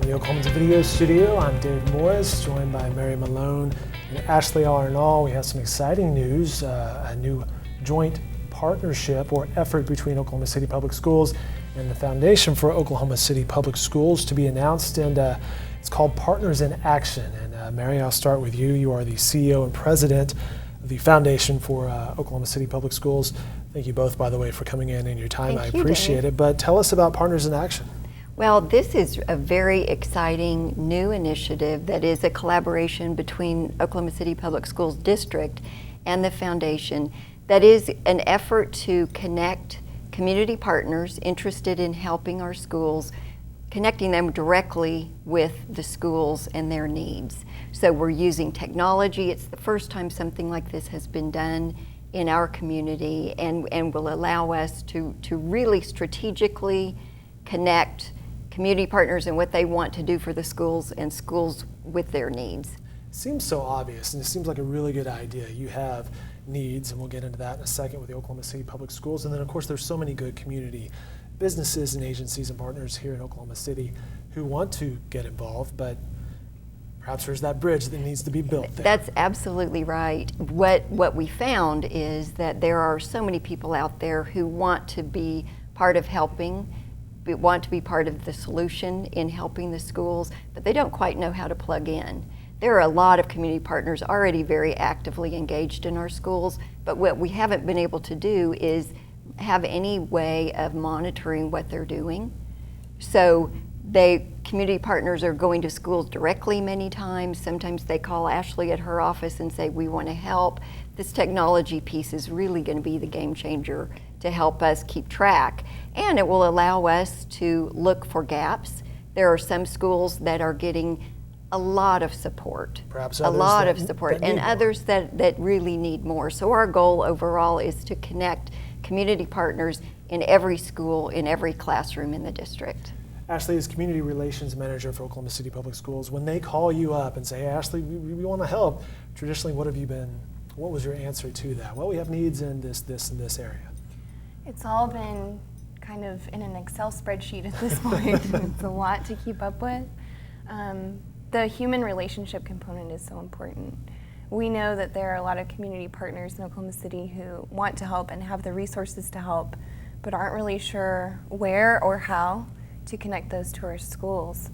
the Oklahoma Video Studio, I'm Dave Morris, joined by Mary Malone and Ashley Arnall. We have some exciting news, a new joint partnership or effort between Oklahoma City Public Schools and the Foundation for Oklahoma City Public Schools to be announced, and it's called Partners in Action. And Mary, I'll start with you. You are the CEO and president of the Foundation for Oklahoma City Public Schools. Thank you both, by the way, for coming in and your time. I appreciate it. But tell us about Partners in Action. Well, this is a very exciting new initiative that is a collaboration between Oklahoma City Public Schools District and the Foundation that is an effort to connect community partners interested in helping our schools, connecting them directly with the schools and their needs. So we're using technology. It's the first time something like this has been done in our community, and will allow us to really strategically connect community partners and what they want to do for the schools and schools with their needs. Seems so obvious, and it seems like a really good idea. You have needs, and we'll get into that in a second with the Oklahoma City Public Schools, and then of course there's so many good community businesses and agencies and partners here in Oklahoma City who want to get involved, but perhaps there's that bridge that needs to be built there. That's absolutely right. What we found is that there are so many people out there who want to be part of helping, want to be part of the solution in helping the schools, but they don't quite know how to plug in. There are a lot of community partners already very actively engaged in our schools, but what we haven't been able to do is have any way of monitoring what they're doing. So community partners are going to schools directly many times. Sometimes they call Ashley at her office and say, we want to help. This technology piece is really going to be the game changer to help us keep track, and it will allow us to look for gaps. There are some schools that are getting a lot of support, perhaps a lot of support, and others that really need more. So our goal overall is to connect community partners in every school, in every classroom in the district. Ashley is Community Relations Manager for Oklahoma City Public Schools. When they call you up and say, hey, Ashley, we want to help, traditionally, what was your answer to that? Well, we have needs in this, and this area. It's all been kind of in an Excel spreadsheet at this point. It's a lot to keep up with. The human relationship component is so important. We know that there are a lot of community partners in Oklahoma City who want to help and have the resources to help, but aren't really sure where or how to connect those to our schools.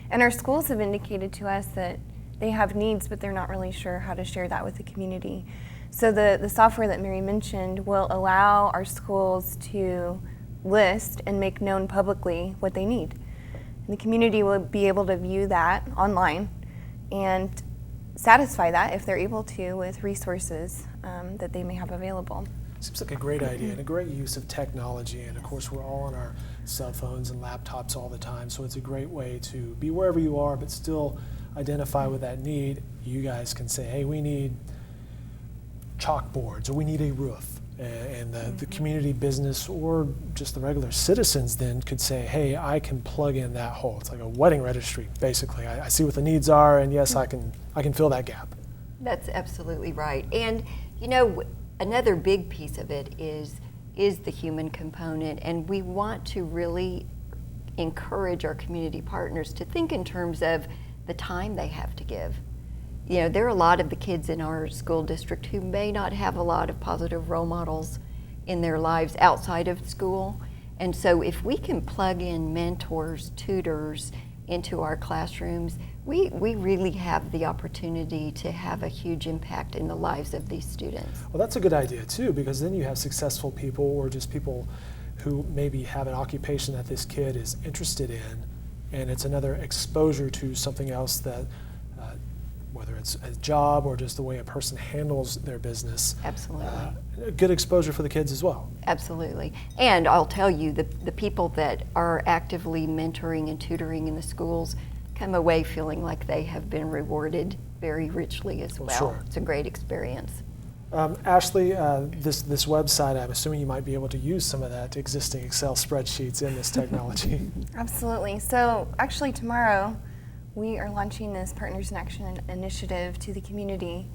And our schools have indicated to us that they have needs, but they're not really sure how to share that with the community. So the software that Mary mentioned will allow our schools to list and make known publicly what they need. And the community will be able to view that online and satisfy that if they're able to with resources that they may have available. Seems like a great idea and a great use of technology, and of course we're all on our cell phones and laptops all the time, so it's a great way to be wherever you are but still identify with that need. You guys can say, hey, we need chalkboards, or we need a roof, and the community business or just the regular citizens then could say, hey, I can plug in that hole. It's like a wedding registry, basically. I see what the needs are, and yes, I can fill that gap. That's absolutely right. And you know, another big piece of it is the human component, and we want to really encourage our community partners to think in terms of the time they have to give. You know, there are a lot of the kids in our school district who may not have a lot of positive role models in their lives outside of school. And so if we can plug in mentors, tutors into our classrooms, we really have the opportunity to have a huge impact in the lives of these students. Well, that's a good idea too, because then you have successful people or just people who maybe have an occupation that this kid is interested in, and it's another exposure to something else that whether it's a job or just the way a person handles their business. Absolutely. A good exposure for the kids as well. Absolutely. And I'll tell you, the people that are actively mentoring and tutoring in the schools come away feeling like they have been rewarded very richly as well. Sure. It's a great experience. Ashley, this website, I'm assuming you might be able to use some of that existing Excel spreadsheets in this technology. Absolutely. So actually tomorrow, we are launching this Partners in Action initiative to the community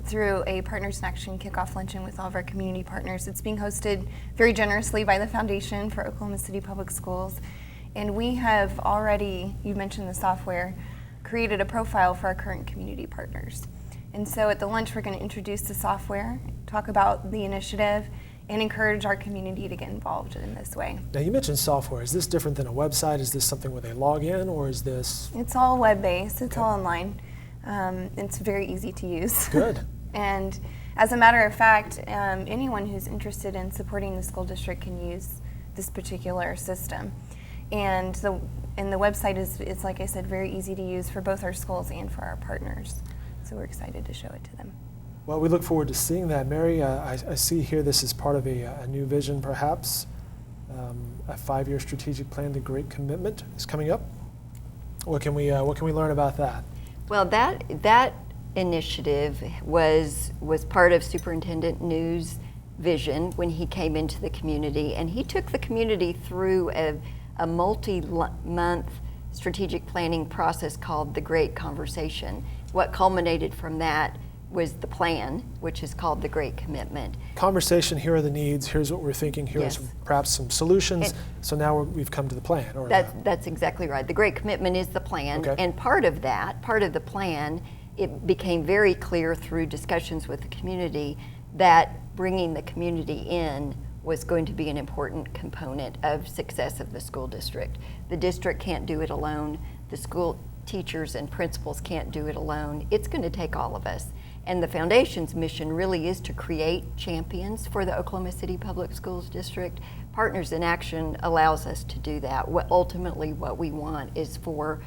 through a Partners in Action kickoff luncheon with all of our community partners. It's being hosted very generously by the Foundation for Oklahoma City Public Schools. And we have already, you mentioned the software, created a profile for our current community partners. And so at the lunch, we're going to introduce the software, talk about the initiative, and encourage our community to get involved in this way. Now, you mentioned software. Is this different than a website? Is this something where they log in, or is this? It's all web-based. It's Okay. all online. It's very easy to use. Good. And as a matter of fact, anyone who's interested in supporting the school district can use this particular system. And the website is, like I said, very easy to use for both our schools and for our partners. So we're excited to show it to them. Well, we look forward to seeing that. Mary, I see here this is part of a new vision, perhaps. A 5-year strategic plan, The Great Commitment, is coming up. What can we learn about that? Well, that initiative was part of Superintendent New's vision when he came into the community, and he took the community through a multi-month strategic planning process called The Great Conversation. What culminated from that was the plan, which is called The Great Commitment. Conversation, here are the needs, here's what we're thinking, here are Yes. perhaps some solutions. So now we've come to the plan. Or That's exactly right. The Great Commitment is the plan, Okay. and part of the plan, it became very clear through discussions with the community that bringing the community in was going to be an important component of success of the school district. The district can't do it alone. The school teachers and principals can't do it alone. It's going to take all of us. And the Foundation's mission really is to create champions for the Oklahoma City Public Schools District. Partners in Action allows us to do that. Ultimately, what we want is for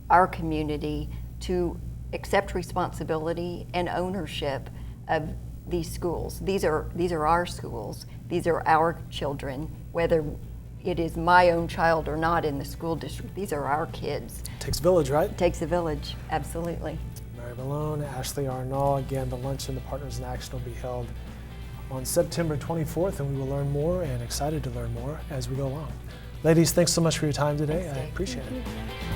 our community to accept responsibility and ownership of these schools. These are our schools. These are our children, whether it is my own child or not in the school district. These are our kids. Takes a village, right? It takes a village, absolutely. Mary Malone, Ashley Arnall. Again, the luncheon, the Partners in Action, will be held on September 24th, and we will learn more, and excited to learn more as we go along. Ladies, thanks so much for your time today. Thanks, I Dave. appreciate Thank it. you.